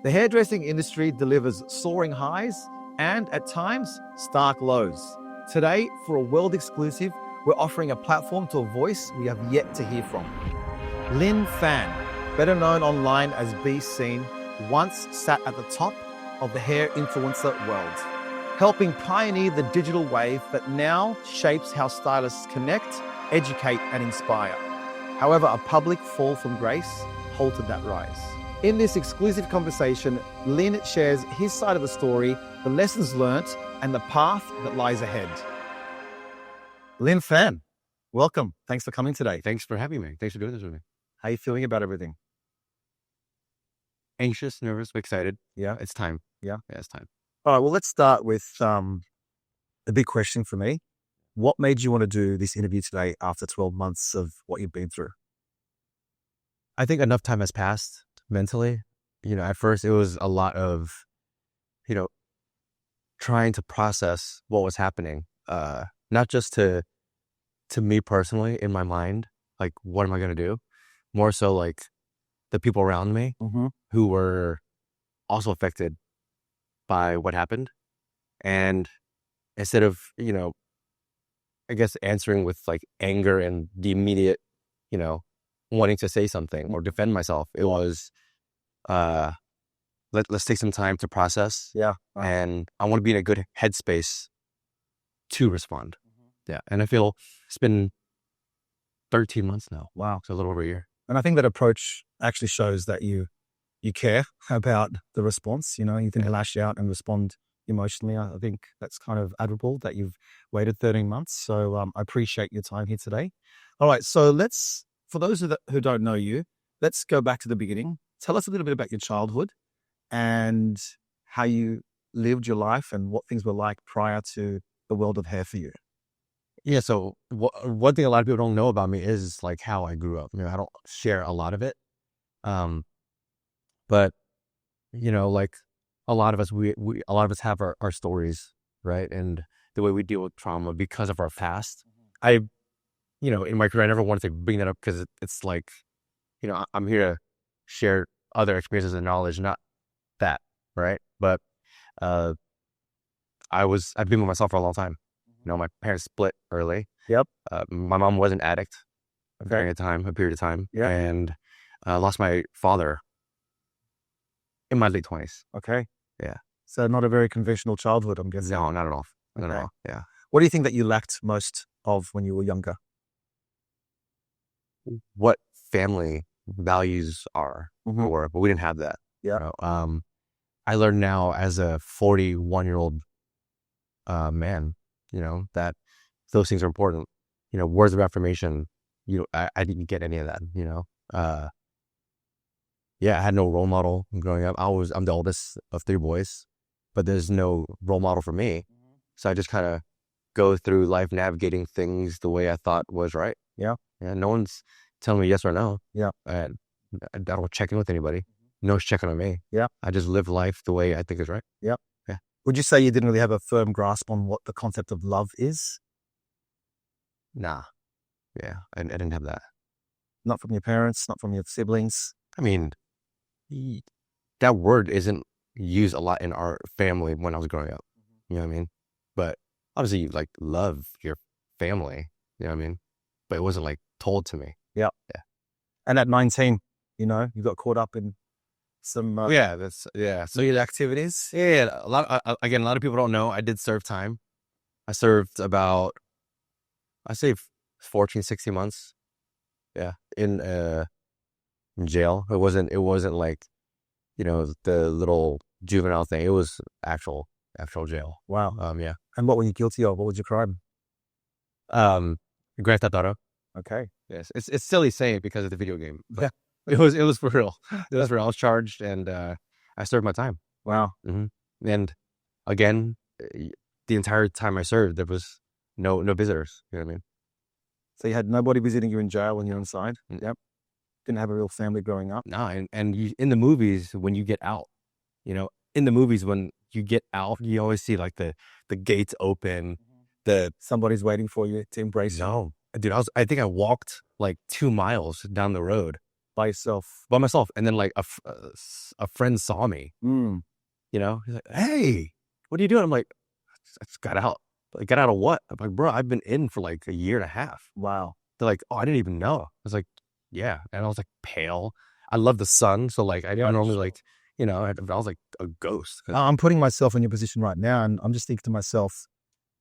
The hairdressing industry delivers soaring highs and, at times, stark lows. Today, for a world exclusive, we're offering a platform to a voice we have yet to hear from. Linh Phan, better known online as Bescene, once sat at the top of the hair influencer world, helping pioneer the digital wave that now shapes how stylists connect, educate, and inspire. However, a public fall from grace halted that rise. In this exclusive conversation, Linh shares his side of the story, the lessons learnt, and the path that lies ahead. Linh Phan, welcome. Thanks for coming today. Thanks for having me. Thanks for doing this with me. How are you feeling about everything? Anxious, nervous, but excited. Yeah. It's time. Yeah. Yeah, it's time. All right, well, let's start with the big question for me. What made you want to do this interview today after 12 months of what you've been through? I think enough time has passed mentally. At first it was a lot of, trying to process what was happening. Not just to me personally in my mind, like, what am I going to do? More so like the people around me who were also affected by what happened. And instead of, I guess answering with like anger and the immediate, wanting to say something or defend myself, it was, let's take some time to process. Yeah. And I want to be in a good headspace to respond. Yeah. And I feel it's been 13 months now. Wow. So a little over a year. And I think that approach actually shows that you care about the response. You can lash out and respond emotionally. I think that's kind of admirable that you've waited 13 months. So I appreciate your time here today. All right. So for those who don't know you, let's go back to the beginning. Tell us a little bit about your childhood and how you lived your life and what things were like prior to the world of hair for you. Yeah. So one thing a lot of people don't know about me is like how I grew up. I don't share a lot of it. But like a lot of us, a lot of us have our stories, right? And the way we deal with trauma because of our past. In my career, I never wanted to bring that up because it's like, I'm here to share other experiences and knowledge, not that, right? But I've been with myself for a long time. My parents split early. Yep. My mom was an addict during a period of time. Yeah. And lost my father in my late 20s. Okay. Yeah. So not a very conventional childhood, I'm guessing. No, not at all. Not at Okay. all. Yeah. What do you think that you lacked most of when you were younger? What family values are, but we didn't have that. Yeah. I learned now as a 41-year-old man, that those things are important. Words of affirmation, I didn't get any of that, I had no role model growing up. I'm the oldest of 3 boys, but there's no role model for me. So I just kind of go through life navigating things the way I thought was right. Yeah. And no one's telling me yes or no. Yeah. And I don't check in with anybody. No one's checking on me. Yeah. I just live life the way I think is right. Yeah. Yeah. Would you say you didn't really have a firm grasp on what the concept of love is? Nah. Yeah. I didn't have that. Not from your parents, not from your siblings? I mean, that word isn't used a lot in our family when I was growing up. You know what I mean? But obviously you like love your family, you know what I mean? But it wasn't like told to me. Yeah. Yeah. And at 19, you got caught up in some So activities. yeah, a lot of people don't know I did serve time. I served about, I say 14, 16 months. Yeah. In jail. It wasn't like, the little juvenile thing. It was actual jail. Wow. Yeah. And what were you guilty of? What was your crime? Grand Theft Auto. Okay. Yes. It's silly saying it because of the video game. But Yeah. It was for real. It was for real. I was charged and I served my time. Wow. And again, the entire time I served, there was no visitors. You know what I mean? So you had nobody visiting you in jail when you're inside? Mm. Yep. Didn't have a real family growing up? No, and in the movies, when you get out, you always see like the gates open, Somebody's waiting for you to embrace you. No, dude, I think I walked like 2 miles down the road by yourself. by myself. And then like a friend saw me, Mm. you know, he's like, "Hey, what are you doing?" I'm like, "I just got out." Like, got out of what? I'm like, "Bro, I've been in for like a year and a half." Wow. They're like, "Oh, I didn't even know." I was like, "Yeah." And I was like pale. I love the sun. So like, I normally sure. like, you know, I was like a ghost. I'm putting myself in your position right now, and I'm just thinking to myself,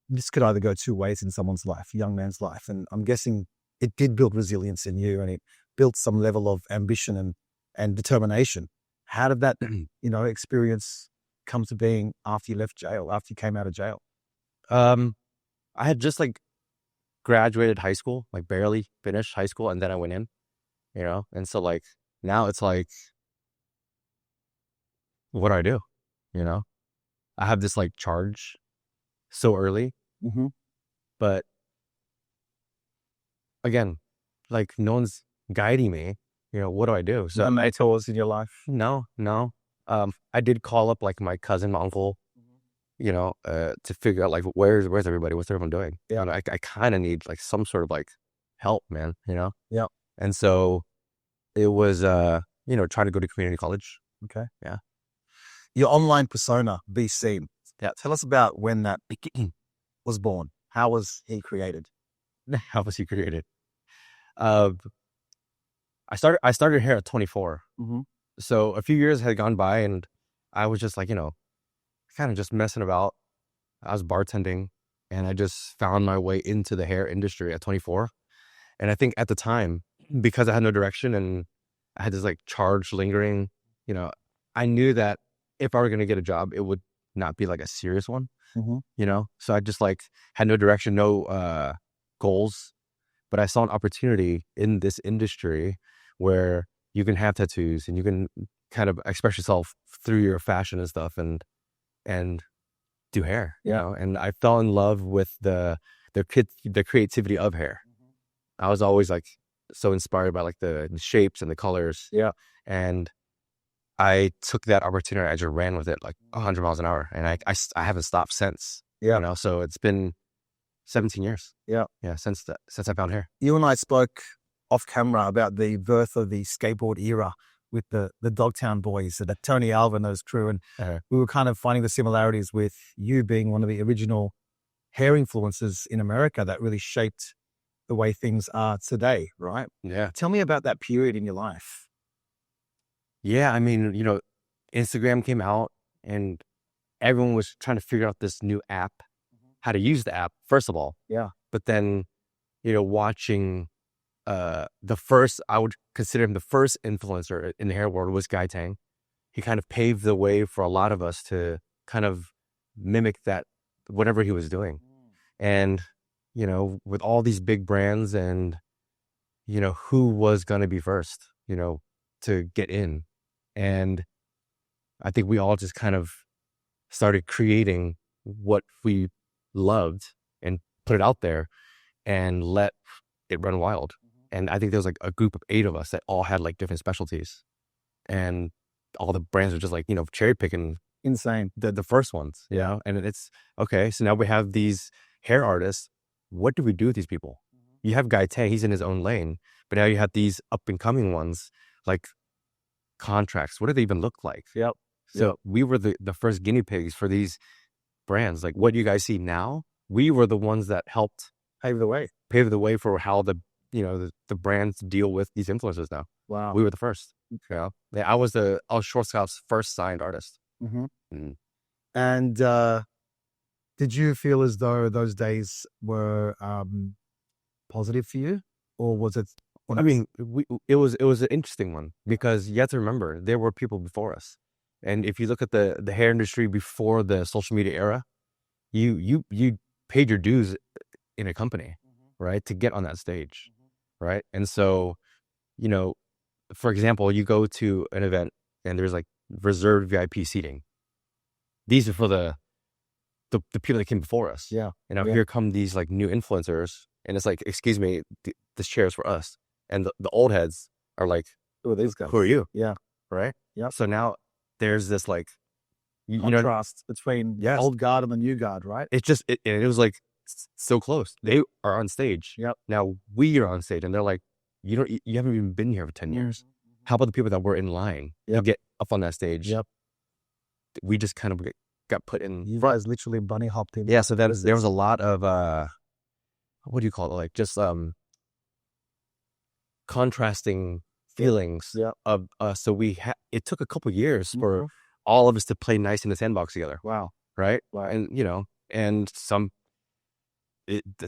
this could either go two ways in someone's life, a young man's life. And I'm guessing it did build resilience in you, and it built some level of ambition and determination. How did that, experience come to being after you left jail, after you came out of jail? I had just like graduated high school, like barely finished high school, and then I went in, you know? And so like now it's like, what do I do? You know? I have this like charge so early, Mm-hmm. but again, like no one's guiding me. You know, what do I do? So No mentors in your life? no. I did call up like my cousin, my uncle, you know, to figure out like where's everybody? What's everyone doing? Yeah. And I kind of need like some sort of like help, man, you know? Yeah. And so it was trying to go to community college. Okay. Yeah. Your online persona, Bescene. Yeah. Tell us about when that was born. How was he created? How was he created? I started here at 24. Mm-hmm. So a few years had gone by and I was just like, kind of just messing about. I was bartending and I just found my way into the hair industry at 24. And I think at the time, because I had no direction and I had this like charge lingering, I knew that if I were going to get a job, it would not be like a serious one, Mm-hmm. So I just like had no direction, no goals, but I saw an opportunity in this industry where you can have tattoos and you can kind of express yourself through your fashion and stuff and do hair, and I fell in love with the creativity of hair. I was always like so inspired by like the shapes and the colors. Yeah. And I took that opportunity. I just ran with it like 100 miles an hour. And I haven't stopped since, Yeah. so it's been 17 years. Yeah. Yeah. Since I found hair. You and I spoke off camera about the birth of the skateboard era with the Dogtown Boys, the Tony Alva and those crew. And we were kind of finding the similarities with you being one of the original hair influences in America that really shaped the way things are today, right? Yeah. Tell me about that period in your life. Yeah. I mean, Instagram came out and everyone was trying to figure out this new app, how to use the app, first of all. Yeah. But then, watching I would consider him the first influencer in the hair world was Guy Tang. He kind of paved the way for a lot of us to kind of mimic that, whatever he was doing. And, with all these big brands and, who was going to be first, to get in. And I think we all just kind of started creating what we loved and put it out there and let it run wild. And I think there was like a group of 8 of us that all had like different specialties, and all the brands are just like, cherry picking Insane. the first ones, and it's okay. So now we have these hair artists. What do we do with these people? You have Guy Tay, he's in his own lane, but now you have these up and coming ones like Contracts. What do they even look like? Yep. So we were the first guinea pigs for these brands. Like what you guys see now, we were the ones that helped Pave the way for how the brands deal with these influencers now. Wow. We were the first. I was Short Scout's first signed artist. Mm-hmm. Mm. And did you feel as though those days were positive for you, or was it? I mean, it was an interesting one because you have to remember there were people before us, and if you look at the hair industry before the social media era, you paid your dues in a company, right, to get on that stage, right? And so, for example, you go to an event and there's like reserved VIP seating. These are for the people that came before us. Yeah. And now here come these like new influencers, and it's like, excuse me, this chair is for us. And the old heads are like, who are these guys? Who are you? Yeah. Right? Yeah. So now there's this like contrast between old guard and the new guard, right? It was like so close. They are on stage. Yep. Now we are on stage, and they're like, you haven't even been here for 10 years. How about the people that were in line to get up on that stage? Yep. We just kind of got put in You front. guys literally bunny hopped in. Yeah, so there was a lot of what do you call it? Like just contrasting feelings of so it took a couple years for all of us to play nice in the sandbox together. Wow. Right? Wow. And and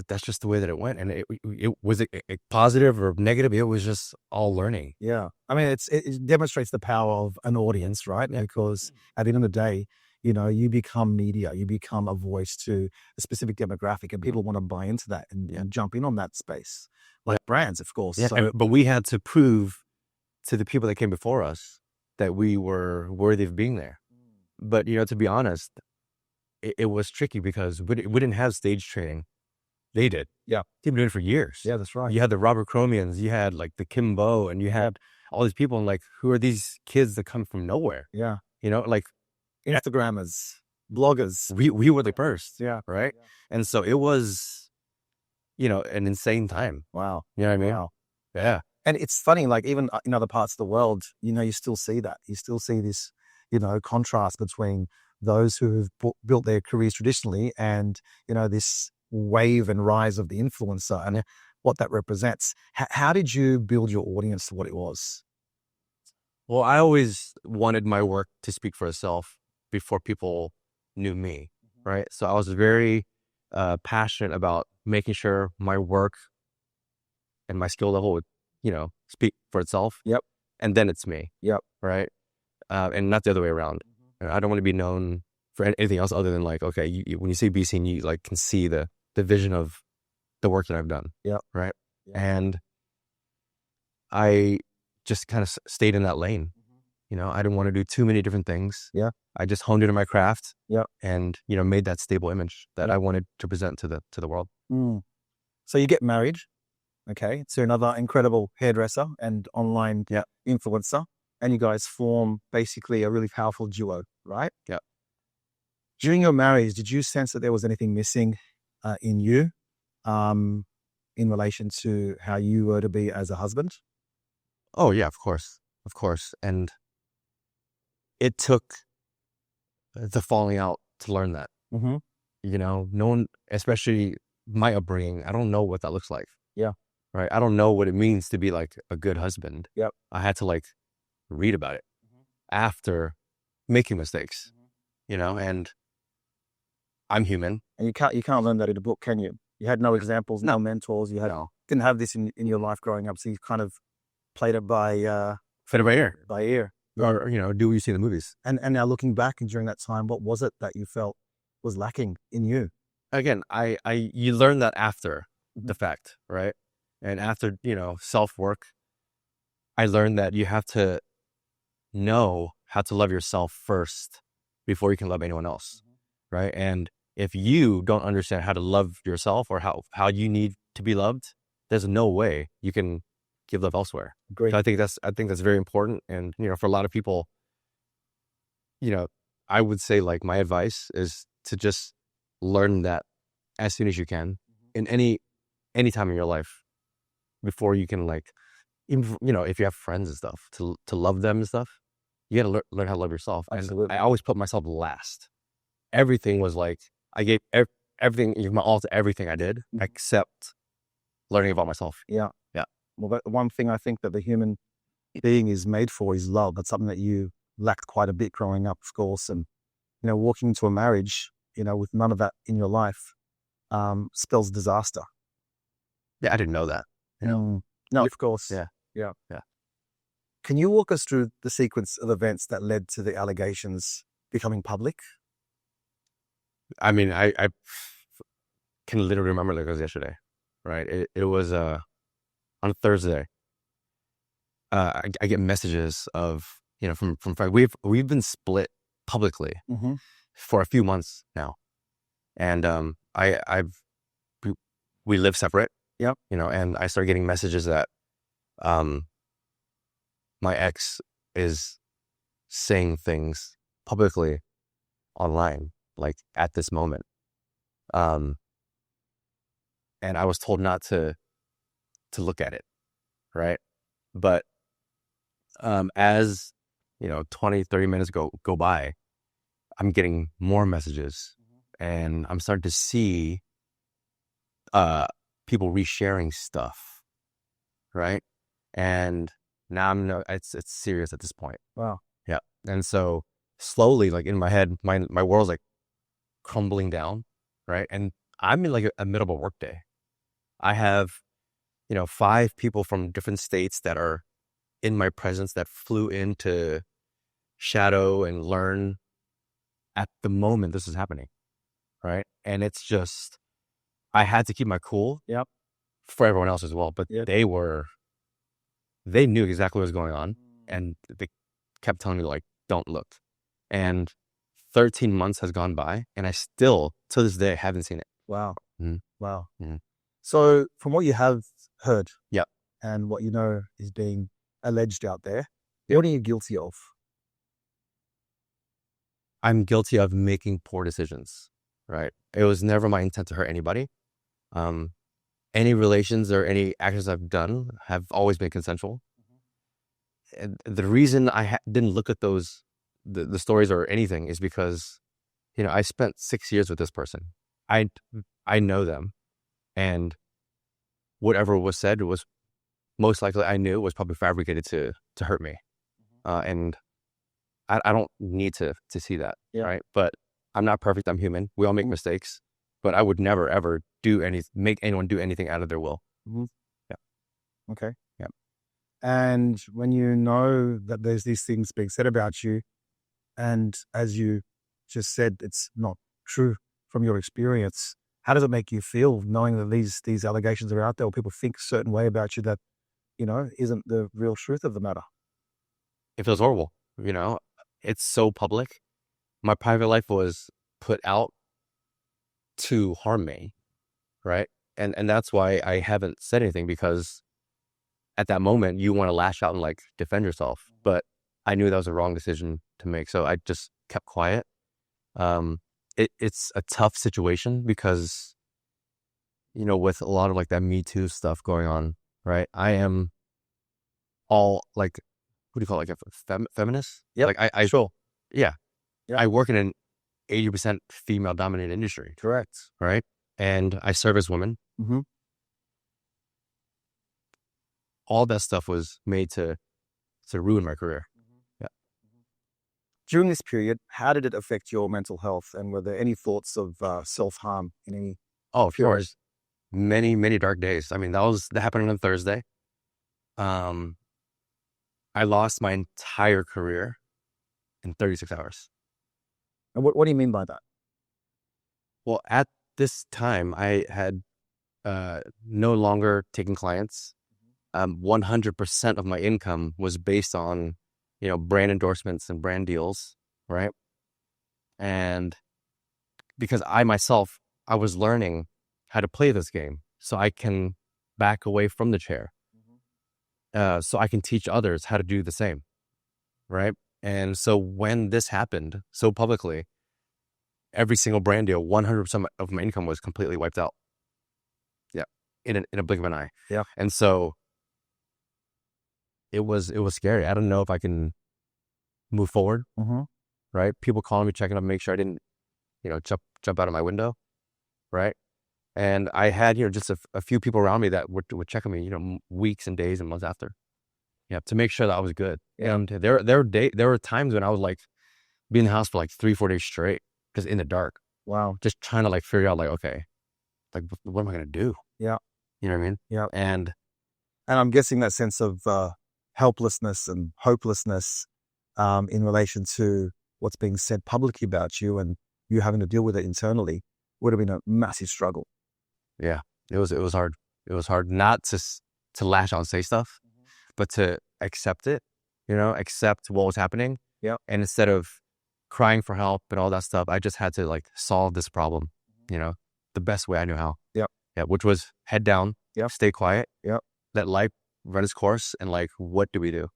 that's just the way that it went, and it was it positive or negative. It was just all learning. Yeah, I mean, it demonstrates the power of an audience, right? Because at the end of the day, you become media, you become a voice to a specific demographic, and people want to buy into that and jump in on that space, like brands, of course. Yeah, but we had to prove to the people that came before us that we were worthy of being there. But to be honest, it was tricky because we didn't have stage training. They did. Yeah. They've been doing it for years. Yeah, that's right. You had the Robert Chromians, you had like the Kimbo, and you had all these people, and like, who are these kids that come from nowhere? Yeah. Like Instagrammers, bloggers. We were the first. Yeah. Right. Yeah. And so it was, an insane time. Wow. You know what I mean? Wow. Yeah. And it's funny, like even in other parts of the world, you still see that. You still see this, contrast between those who have built their careers traditionally and, this wave and rise of the influencer and what that represents. How did you build your audience to what it was? Well, I always wanted my work to speak for itself before people knew me, right? So I was very passionate about making sure my work and my skill level would, speak for itself. Yep. And then it's me. Yep. Right. And not the other way around. I don't want to be known for anything else other than like, okay, when you see Bescene, you like can see the vision of the work that I've done. Yep. Right. Yep. And I just kind of stayed in that lane. I didn't want to do too many different things. Yeah. I just honed into my craft. Yeah. And, made that stable image that I wanted to present to the world. So you get married, okay, to another incredible hairdresser and online influencer, and you guys form basically a really powerful duo, right? Yeah. During your marriage, did you sense that there was anything missing in you in relation to how you were to be as a husband? Oh, yeah, of course. Of course. And it took the falling out to learn that. No one, especially my upbringing, I don't know what that looks like. Yeah. Right. I don't know what it means to be like a good husband. Yep. I had to like read about it after making mistakes, and I'm human. And you can't learn that in a book, can you? You had no examples, no mentors. You didn't have this in your life growing up, so you kind of played it by ear. By ear. Or, do what you see in the movies. And now looking back and during that time, what was it that you felt was lacking in you? Again, you learn that after the fact, right? And after, self-work, I learned that you have to know how to love yourself first before you can love anyone else, right? And if you don't understand how to love yourself or how you need to be loved, there's no way you can give love elsewhere. Great. So I think that's very important. And, for a lot of people, I would say like my advice is to just learn that as soon as you can in any time in your life before you can like, even, if you have friends and stuff to love them and stuff, you got to learn how to love yourself. Absolutely. I always put myself last. Everything was like, I gave everything, my all to everything I did except learning about myself. Yeah. Yeah. Well, one thing I think that the human being is made for is love. That's something that you lacked quite a bit growing up, of course. And, walking into a marriage, with none of that in your life, spells disaster. Yeah, I didn't know that. No, of course. Yeah. Can you walk us through the sequence of events that led to the allegations becoming public? I mean, I can literally remember like it was yesterday, right? It was on Thursday. I get messages of from we've been split publicly for a few months now, and we live separate. Yep. And I start getting messages that my ex is saying things publicly online, like at this moment. And I was told not to look at it, right? But As 20, 30 minutes go by, I'm getting more messages, and I'm starting to see people resharing stuff, right? And now it's serious at this point. Wow. Yeah. And so slowly, like in my head, my world's like crumbling down, right? And I'm in like a middle of a work day. I have 5 people from different states that are in my presence that flew in to shadow and learn at the moment this is happening, right? And it's just, I had to keep my cool. Yep. For everyone else as well, but Yep. they knew exactly what was going on, and they kept telling me like, don't look. And 13 months has gone by, and I still to this day haven't seen it. Wow. Mhm. Wow. Mhm. So from what you have heard, Yep. and what you know is being alleged out there, Yep. what are you guilty of? I'm guilty of making poor decisions, right? It was never my intent to hurt anybody. Any relations or any actions I've done have always been consensual. And the reason I didn't look at those, the stories or anything, is because, I spent 6 years with this person. I know them, and whatever was said was most likely, I knew, was probably fabricated to hurt me. And I don't need to see that, Yeah. right? But I'm not perfect. I'm human. We all make mistakes, but I would never ever make anyone do anything out of their will. Mhm. Yeah. Okay. Yeah. And when you know that there's these things being said about you, and as you just said, it's not true from your experience, how does it make you feel knowing that these allegations are out there, or people think a certain way about you that, isn't the real truth of the matter? It feels horrible. It's so public. My private life was put out to harm me, right? And that's why I haven't said anything, because at that moment you want to lash out and like defend yourself, but I knew that was a wrong decision to make, so I just kept quiet. It's a tough situation because with a lot of like that Me Too stuff going on, right? I am all like, what do you call it, like a feminist? Yep. Like I Sure. yeah, Yeah. I work in an 80% female dominated industry, Correct. right? And I service women. Mm-hmm. All that stuff was made to ruin my career. Yeah. During this period, how did it affect your mental health? And were there any thoughts of self-harm in any Oh, of period? course. Many, many dark days. I mean, that happened on Thursday. I lost my entire career in 36 hours. And what do you mean by that? Well, at this time, I had no longer taking clients. 100% of my income was based on, brand endorsements and brand deals, right? And because I myself, I was learning how to play this game so I can back away from the chair. So I can teach others how to do the same, right? And so when this happened so publicly, every single brand deal, 100% of my income was completely wiped out. Yeah, in a blink of an eye. Yeah. And so it was scary. I don't know if I can move forward. Mm-hmm. Right? People calling me, checking up, make sure I didn't, jump out of my window, right? And I had, just a few people around me that would check on me, weeks and days and months after, to make sure that I was good. Yeah. And there were times when I was like, be in the house for like 3-4 days straight, just in the dark. Wow. Just trying to like figure out like, okay, like what am I gonna do? Yeah. You know what I mean? Yeah. And I'm guessing that sense of helplessness and hopelessness in relation to what's being said publicly about you, and you having to deal with it internally, would have been a massive struggle. yeah, it was hard. It was hard not to lash out and say stuff, but to accept it, accept what was happening. Yeah. And instead of crying for help and all that stuff, I just had to like solve this problem, the best way I knew how. Yeah. Yeah. Which was head down, stay quiet, let life run its course. And like, what do we do?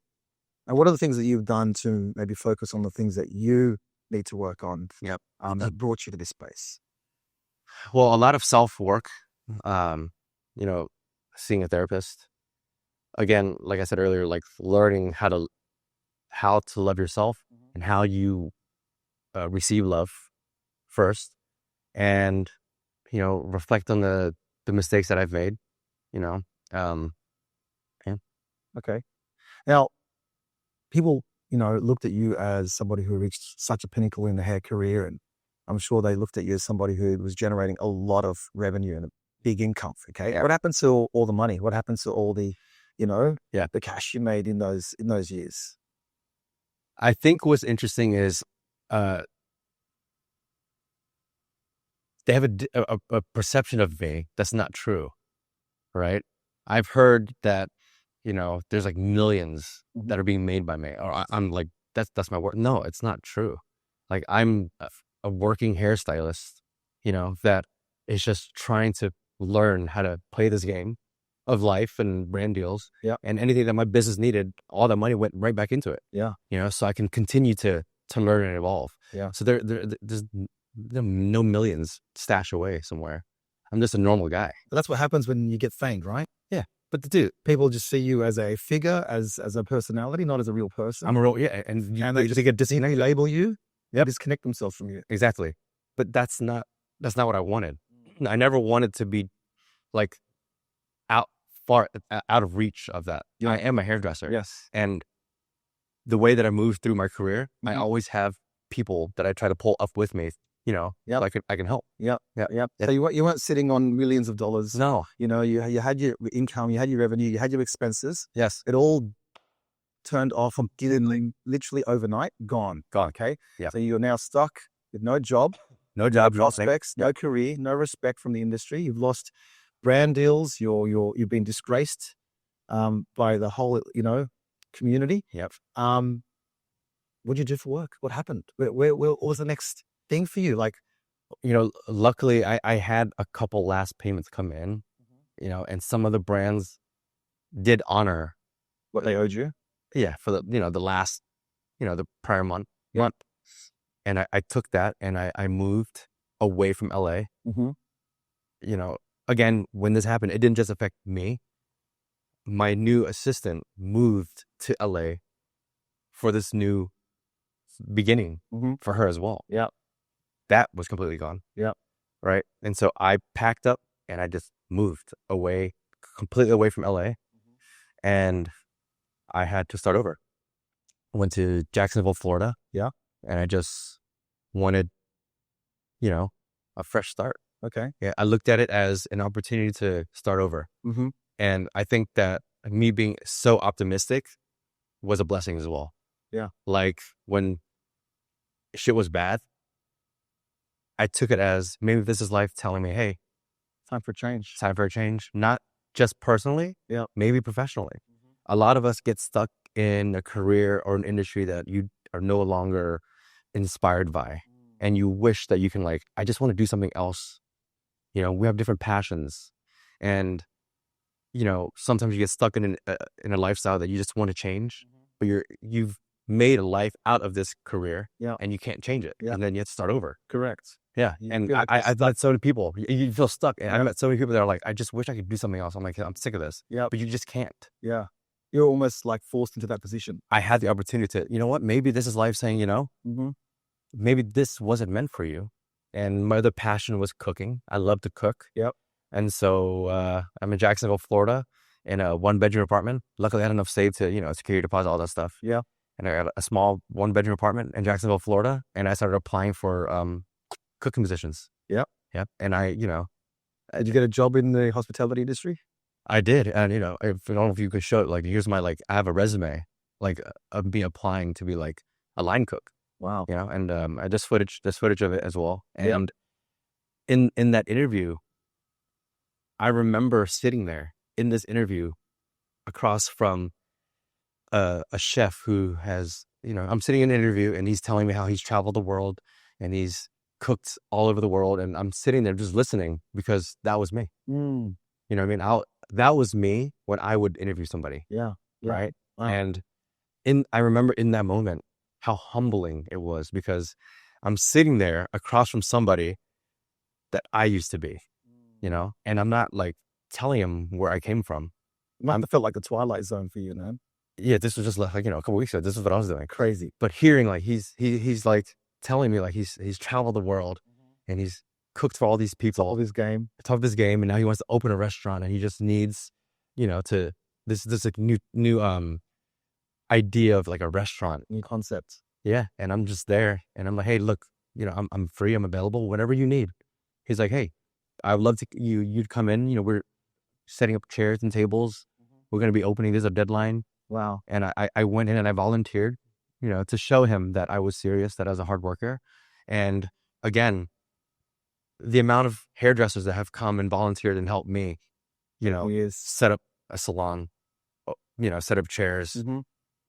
And what are the things that you've done to maybe focus on the things that you need to work on? Yep. That brought you to this space? Well, a lot of self-work, seeing a therapist. Again, like I said earlier, like learning how to how to love yourself and how you receive love first, and reflect on the mistakes that I've made. Yeah. Okay. Now, people, looked at you as somebody who reached such a pinnacle in the hair career, and I'm sure they looked at you as somebody who was generating a lot of revenue and a big income. Okay. Yeah. What happened to all the money? What happened to all the, Yeah. the cash you made in those years? I think what's interesting is they have a perception of me that's not true, right? I've heard that, there's like millions that are being made by me, or I'm like, that's my work. No, it's not true. Like, I'm a working hairstylist, that is just trying to learn how to play this game of life and brand deals. Yeah. And anything that my business needed, all that money went right back into it. Yeah. So I can continue to learn and evolve. Yeah. So there's no millions stashed away somewhere. I'm just a normal guy. But that's what happens when you get famed, right? Yeah. But people just see you as a figure, as a personality, not as a real person. I'm a real, yeah. And they just get label you. Yep. Disconnect themselves from you. Exactly. But that's not what I wanted. I never wanted to be like far out of reach of that. Yeah. I am a hairdresser. Yes. And the way that I moved through my career, I always have people that I try to pull up with me, so I can help. Yep. So you weren't sitting on millions of dollars. No. You had your income, you had your revenue, you had your expenses. Yes. It all turned off literally overnight, gone. Okay. Yeah. So you're now stuck with no job, no prospects, no career, no respect from the industry. You've lost brand deals. You've been disgraced by the whole community. Yep. What'd you do for work? What happened? Where what was the next thing for you? Like, luckily I had a couple last payments come in, and some of the brands did honor what they owed you. Yeah, for the last, the prior month. And I took that and I moved away from LA. Again, when this happened, it didn't just affect me. My new assistant moved to LA for this new beginning for her as well. Yeah. That was completely gone. Yeah. Right. And so I packed up and I just moved completely away from LA. And I had to start over. Went to Jacksonville, Florida. Yeah. And I just wanted, a fresh start. Okay. Yeah. I looked at it as an opportunity to start over. And I think that me being so optimistic was a blessing as well. Yeah. Like, when shit was bad, I took it as maybe this is life telling me, hey, time for change. Time for a change. Not just personally, maybe professionally. A lot of us get stuck in a career or an industry that you are no longer inspired by. And you wish that you can, I just want to do something else. We have different passions. And, sometimes you get stuck in a lifestyle that you just want to change. But you've made a life out of this career. And you can't change it. And then you have to start over. Correct. Yeah. And I've met so many people. You feel stuck. And I met so many people that are like, I just wish I could do something else. I'm like, I'm sick of this. Yeah. But you just can't. Yeah. You're almost forced into that position. I had the opportunity to, what, maybe this is life saying, maybe this wasn't meant for you. And my other passion was cooking. I love to cook. Yep. And so I'm in Jacksonville, Florida, in a 1-bedroom apartment. Luckily, I had enough saved to, security deposit, all that stuff. Yeah. And I got a small 1-bedroom apartment in Jacksonville, Florida. And I started applying for cooking positions. Yep. Yep. And I, Did you get a job in the hospitality industry? I did. And, I don't know if you could show it, here's my, I have a resume, of me applying to be a line cook. Wow. And there's footage of it as well. And in that interview, I remember sitting there in this interview across from a chef who has, I'm sitting in an interview and he's telling me how he's traveled the world and he's cooked all over the world. And I'm sitting there just listening because that was me. You know what I mean? That was me when I would interview somebody. Yeah. Right. Wow. And I remember in that moment how humbling it was because I'm sitting there across from somebody that I used to be, and I'm not telling him where I came from. It must have felt like the Twilight Zone for you, man. yeah, this was just like, a couple weeks ago. This is what I was doing. Crazy. But hearing like he's like telling me like he's traveled the world and he's cooked for all these people, All this game. top of his game, and now he wants to open a restaurant and he just needs, to this like new idea of like a restaurant. New concept. Yeah. And I'm just there and I'm like, hey, look, I'm free, I'm available, whatever you need. He's like, hey, I would love to you'd come in, we're setting up chairs and tables. We're gonna be opening, there's a deadline. Wow. And I went in and I volunteered, to show him that I was serious, that I was a hard worker. And again, the amount of hairdressers that have come and volunteered and helped me, set up a salon, set up chairs.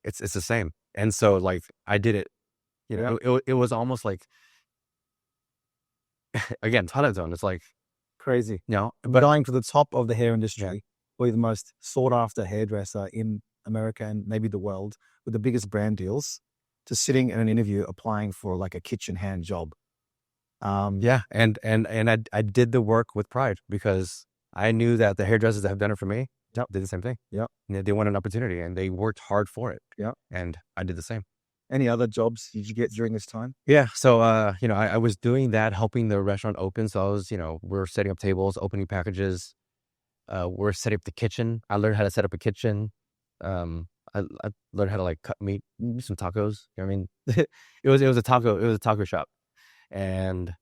It's the same. And so like I did it, it was almost like, again, ton zone. It's like crazy. But going to the top of the hair industry, or the most sought after hairdresser in America and maybe the world, with the biggest brand deals, to sitting in an interview applying for like a kitchen hand job. And I did the work with pride because I knew that the hairdressers that have done it for me did the same thing. They wanted an opportunity and they worked hard for it. And I did the same. Any other jobs did you get during this time? Yeah. So, I was doing that, helping the restaurant open. So I was, we're setting up tables, opening packages. We're setting up the kitchen. I learned how to set up a kitchen. I learned how to like cut meat, some tacos. I mean, it was a taco shop. And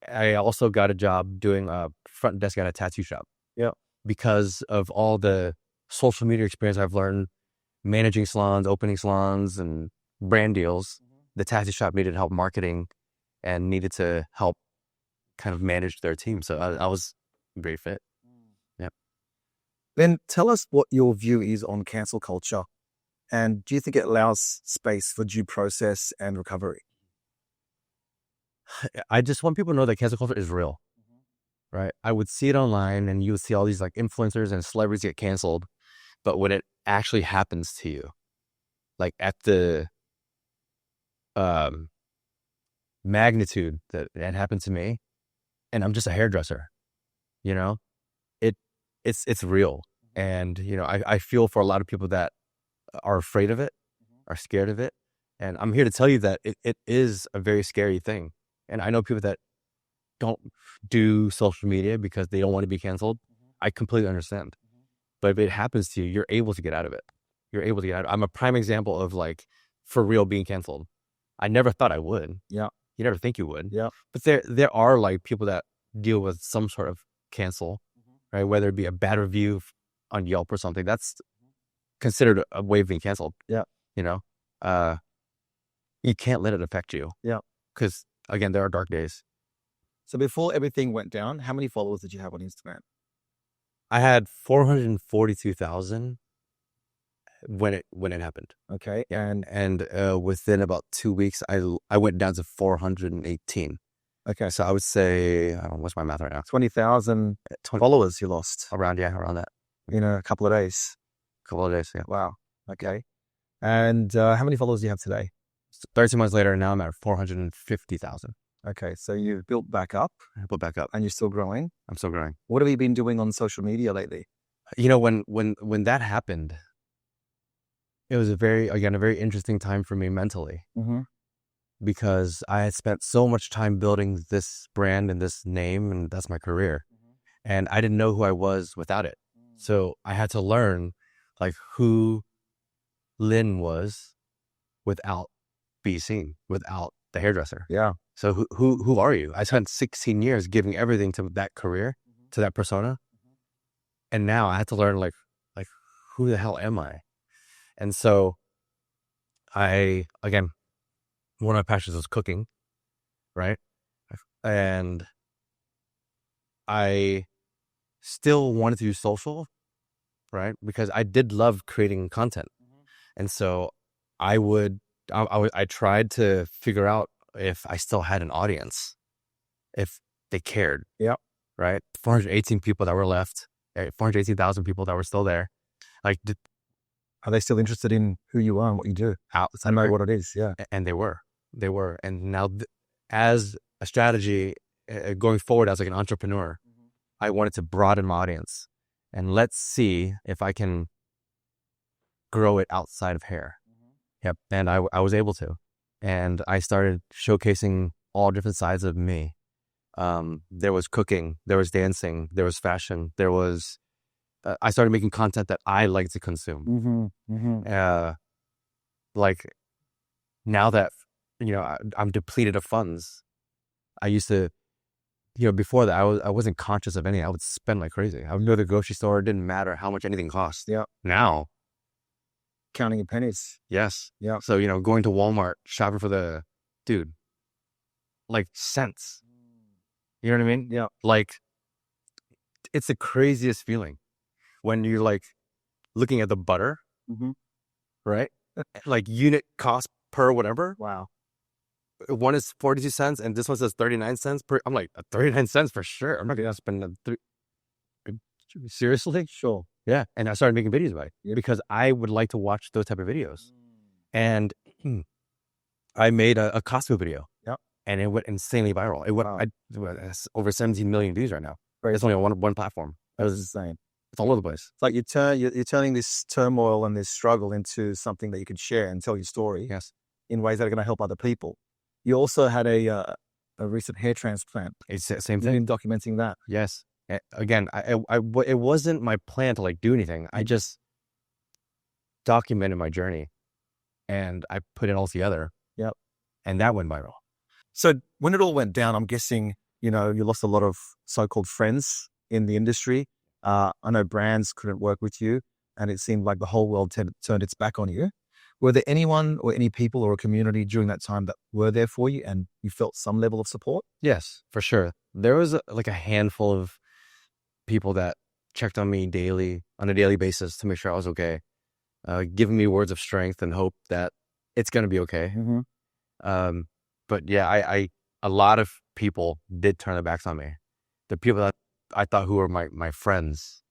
I also got a job doing a front desk at a tattoo shop. Because of all the social media experience I've learned, managing salons, opening salons, and brand deals, the tattoo shop needed help marketing and needed to help kind of manage their team. So I was very fit. Then tell us what your view is on cancel culture, and do you think it allows space for due process and recovery? I just want people to know that cancel culture is real, right? I would see it online and you would see all these like influencers and celebrities get canceled. But when it actually happens to you, like at the magnitude that it happened to me, and I'm just a hairdresser, it's real. And, I feel for a lot of people that are afraid of it, are scared of it. And I'm here to tell you that it is a very scary thing. And I know people that don't do social media because they don't want to be canceled. I completely understand. But if it happens to you, you're able to get out of it. I'm a prime example of like, for real, being canceled. I never thought I would. You never think you would. But there are like people that deal with some sort of cancel, right? Whether it be a bad review on Yelp or something, that's considered a way of being canceled. You can't let it affect you. Because again, there are dark days. So before everything went down, how many followers did you have on Instagram? I had 442,000 when it happened. Okay. And within about 2 weeks, I went down to 418. Okay. So I would say, what's my math right now? 20,000 followers you lost. Around that. In a couple of days. Yeah. Wow. Okay. And how many followers do you have today? 13 months later, now I'm at 450,000. Okay. So you've built back up. I built back up. And you're still growing? I'm still growing. What have you been doing on social media lately? When that happened, it was a very interesting time for me mentally. Because I had spent so much time building this brand and this name, and that's my career. And I didn't know who I was without it. So I had to learn like who Lin was without Bescene, without the hairdresser. So who are you? I spent 16 years giving everything to that career, to that persona. And now I had to learn like who the hell am I? And so one of my passions was cooking, right? And I still wanted to do social, right? Because I did love creating content. And so I tried to figure out if I still had an audience, if they cared. Right? 418 people that were left, 418,000 people that were still there. Like, are they still interested in who you are and what you do? I know what it is. And they were. And now as a strategy going forward as like an entrepreneur, I wanted to broaden my audience and let's see if I can grow it outside of hair. Yep. And I was able to. And I started showcasing all different sides of me. There was cooking, there was dancing, there was fashion, there was, I started making content that I like to consume. Like now that, I'm depleted of funds, I used to, before that, I wasn't conscious of anything. I would spend like crazy. I would go to the grocery store. It didn't matter how much anything cost. Yeah. Now, Counting your pennies. yes. Yeah. So, going to Walmart, shopping for like cents. You know what I mean? Yeah. Like, it's the craziest feeling when you're like looking at the butter, right? Like unit cost per whatever. Wow. One is 42 cents and this one says 39 cents per. I'm like, 39 cents for sure. I'm not going to spend seriously? Sure. Yeah. And I started making videos about it because I would like to watch those type of videos. And I made a Costco video. Yep. And it went insanely viral. It went it's over 17 million views right now. It's only on one platform. That was insane. It's all over the place. It's like you're turning this turmoil and this struggle into something that you can share and tell your story. Yes. In ways that are going to help other people. You also had a recent hair transplant. It's the same You've thing. been documenting that. Yes. Again, it wasn't my plan to like do anything. I just documented my journey and I put it all together. Yep. And that went viral. So when it all went down, I'm guessing, you lost a lot of so-called friends in the industry. I know brands couldn't work with you and it seemed like the whole world turned its back on you. Were there anyone or any people or a community during that time that were there for you and you felt some level of support? Yes, for sure. There was like a handful of people that checked on me on a daily basis to make sure I was okay, giving me words of strength and hope that it's going to be okay. But yeah, a lot of people did turn their backs on me. The people that I thought who were my friends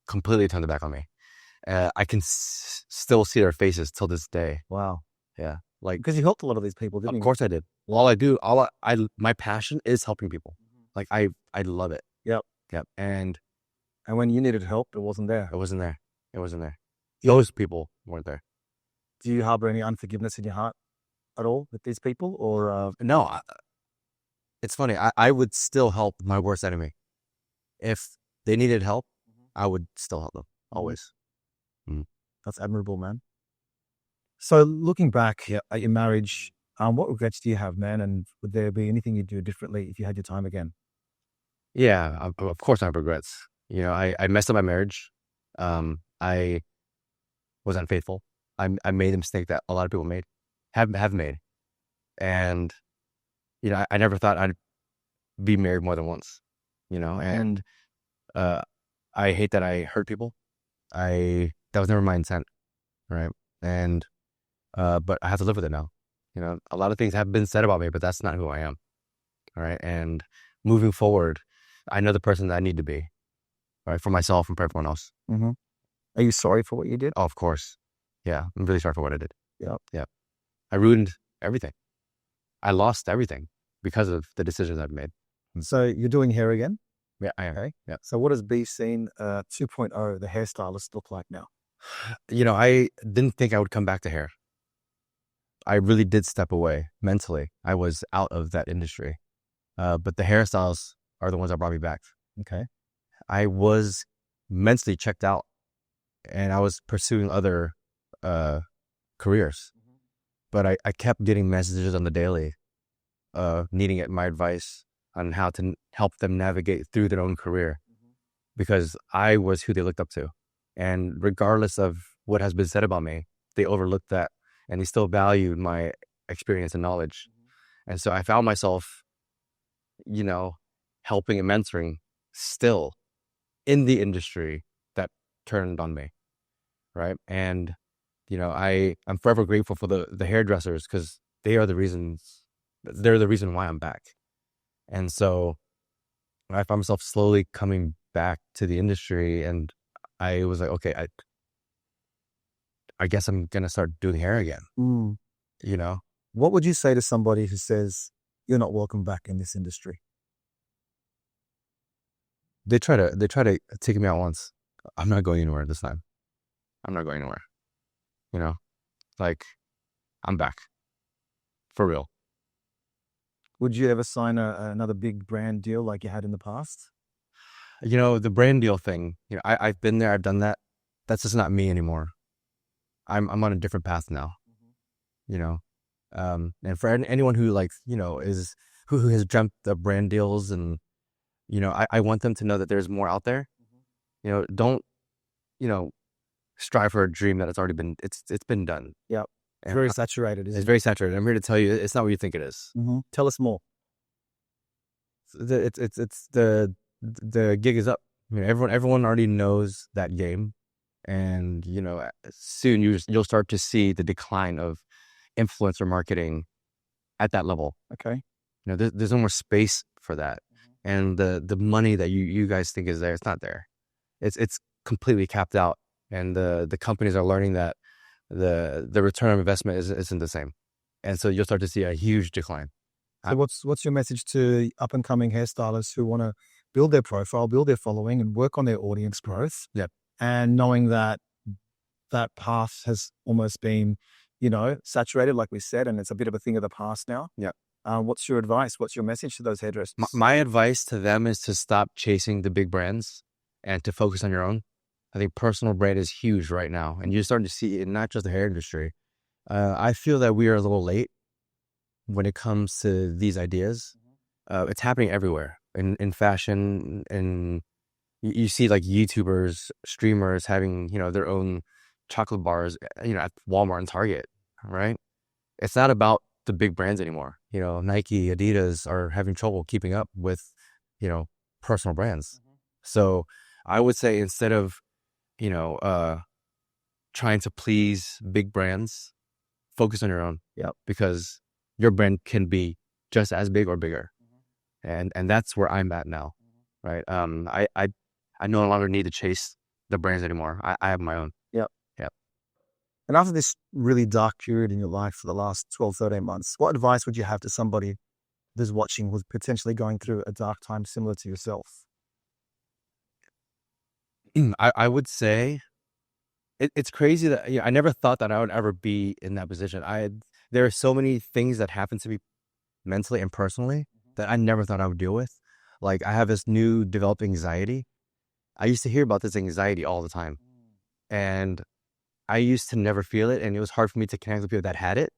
completely turned their back on me. I can still see their faces till this day. Wow. Yeah. Like, because you helped a lot of these people, didn't you? Of course I did. All I do, my passion is helping people. Like I love it. Yep. And when you needed help, it wasn't there. It wasn't there. Those people weren't there. Do you harbor any unforgiveness in your heart at all with these people or? No, it's funny. I would still help my worst enemy. If they needed help, I would still help them always. That's admirable, man. So looking back at your marriage, what regrets do you have, man? And would there be anything you'd do differently if you had your time again? Yeah, of course I have regrets. I messed up my marriage. I was unfaithful. I made a mistake that a lot of people have made. And, I never thought I'd be married more than once, and I hate that I hurt people. That was never my intent, right? And, but I have to live with it now. A lot of things have been said about me, but that's not who I am. All right. And moving forward, I know the person that I need to be, right? For myself and for everyone else. Are you sorry for what you did? Oh, of course. Yeah. I'm really sorry for what I did. Yep. I ruined everything. I lost everything because of the decisions I've made. So you're doing hair again? Yeah, I am. Okay. Yeah. So what does Bescene 2.0, the hairstylist, look like now? I didn't think I would come back to hair. I really did step away mentally. I was out of that industry. But the hairstyles are the ones that brought me back. Okay. I was mentally checked out and I was pursuing other careers. But I kept getting messages on the daily, needing my advice on how to help them navigate through their own career because I was who they looked up to. And regardless of what has been said about me, they overlooked that and they still valued my experience and knowledge. And so I found myself, helping and mentoring still in the industry that turned on me. Right. And, I'm forever grateful for the hairdressers because they're the reason why I'm back. And so I found myself slowly coming back to the industry and I was like, okay, I guess I'm going to start doing hair again. What would you say to somebody who says you're not welcome back in this industry? They try to take me out once. I'm not going anywhere this time. I'm not going anywhere. you know, like I'm back for real. Would you ever sign another big brand deal like you had in the past? You know, the brand deal thing, you know, I've been there, I've done that. That's just not me anymore. I'm on a different path now, you know. And for anyone who like, you know, is who has dreamt the brand deals, and you know, I want them to know that there's more out there. You know, don't, you know, strive for a dream that it's been done. Yep. It's And very saturated, isn't it's it? very saturated. I'm here to tell you, it's not what you think it is. Tell us more. It's the gig is up. I mean, everyone already knows that game, and you know, soon you'll start to see the decline of influencer marketing at that level. Okay. You know, there's no more space for that, and the money that you guys think is there, it's not there. It's completely capped out, and the companies are learning that the return on investment isn't the same, and so you'll start to see a huge decline. So what's your message to up and coming hairstylists who want to build their profile, build their following, and work on their audience growth? Yep. And knowing that that path has almost been, you know, saturated, like we said, and it's a bit of a thing of the past now. Yeah. What's your advice? What's your message to those hairdressers? My advice to them is to stop chasing the big brands and to focus on your own. I think personal brand is huge right now, and you're starting to see it in not just the hair industry. I feel that we are a little late when it comes to these ideas. It's happening everywhere in fashion, and you see like YouTubers, streamers having, you know, their own chocolate bars, you know, at Walmart and Target, right? It's not about the big brands anymore. You know, Nike, Adidas are having trouble keeping up with, you know, personal brands. So I would say, instead of, you know, trying to please big brands, focus on your own. Yep. Because your brand can be just as big or bigger. And that's where I'm at now. Right. I no longer need to chase the brands anymore. I have my own. Yep. Yep. And after this really dark period in your life for the last 12, 13 months, what advice would you have to somebody who's watching who's potentially going through a dark time similar to yourself? I would say it's crazy that, you know, I never thought that I would ever be in that position. There are so many things that happen to me mentally and personally that I never thought I would deal with. Like, I have this new developed anxiety. I used to hear about this anxiety all the time, and I used to never feel it, and it was hard for me to connect with people that had it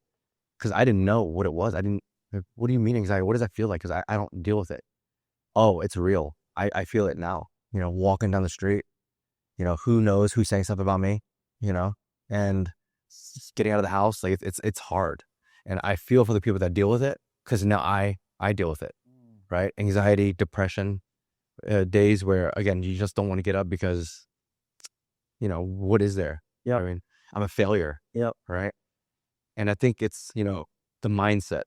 because I didn't know what it was. What do you mean anxiety? What does that feel like? Because I don't deal with it. Oh, it's real. I feel it now. You know, walking down the street, you know, who knows who's saying stuff about me, you know, and getting out of the house, like it's hard. And I feel for the people that deal with it, because now I deal with it, right? Anxiety, depression, days where, again, you just don't want to get up because, you know, what is there? Yeah. I mean, I'm a failure. Yep. Right. And I think it's, you know, the mindset.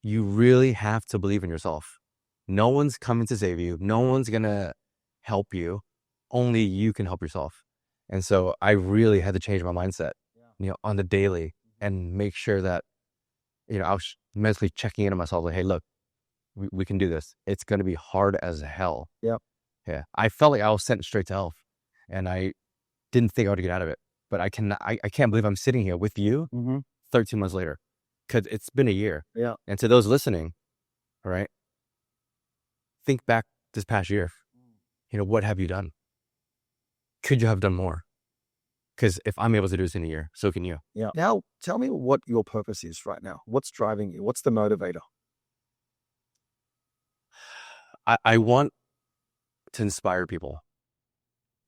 You really have to believe in yourself. No one's coming to save you. No one's going to help you. Only you can help yourself. And so I really had to change my mindset, you know, on the daily, and make sure that, you know, I was mentally checking in on myself, like, hey, look, we can do this. It's going to be hard as hell. Yep. Yeah. I felt like I was sent straight to hell, and I didn't think I would get out of it. But I can't believe I'm sitting here with you 13 months later, because it's been a year. Yeah. And to those listening, all right, think back this past year. You know, what have you done? Could you have done more? Because if I'm able to do this in a year, so can you. Yeah. Now, tell me what your purpose is right now. What's driving you? What's the motivator? I want to inspire people.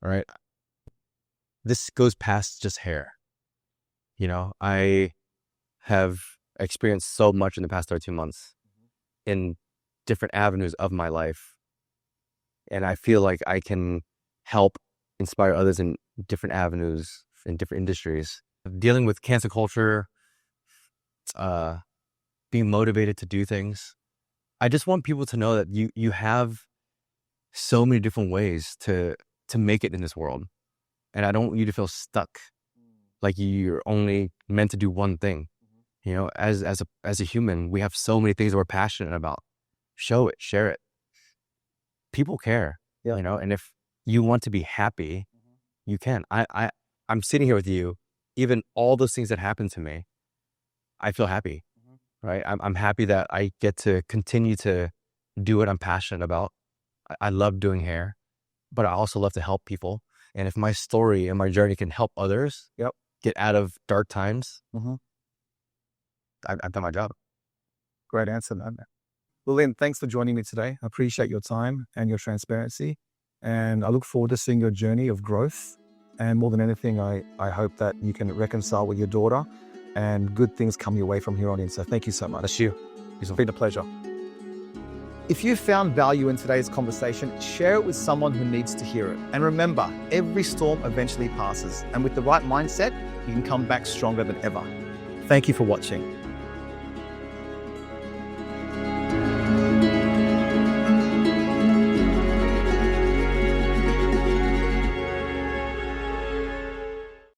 All right. This goes past just hair. You know, I have experienced so much in the past 13 months in different avenues of my life. And I feel like I can help inspire others in different avenues, in different industries. Dealing with cancel culture, being motivated to do things. I just want people to know that you have so many different ways to make it in this world. And I don't want you to feel stuck, like you're only meant to do one thing. You know, as a human, we have so many things that we're passionate about. Show it, share it. People care, Yeah. you know, and if you want to be happy, you can. I'm sitting here with you even all those things that happened to me, I feel happy, right? I'm happy that I get to continue to do what I'm passionate about. I love doing hair, but I also love to help people. And if my story and my journey can help others get out of dark times, I've done my job. Great answer, man. Well, Lynn, thanks for joining me today. I appreciate your time and your transparency. And I look forward to seeing your journey of growth. And more than anything, I hope that you can reconcile with your daughter and good things come your way from here on in. So thank you so much. That's you. It's been a pleasure. If you found value in today's conversation, share it with someone who needs to hear it. And remember, every storm eventually passes. And with the right mindset, you can come back stronger than ever. Thank you for watching.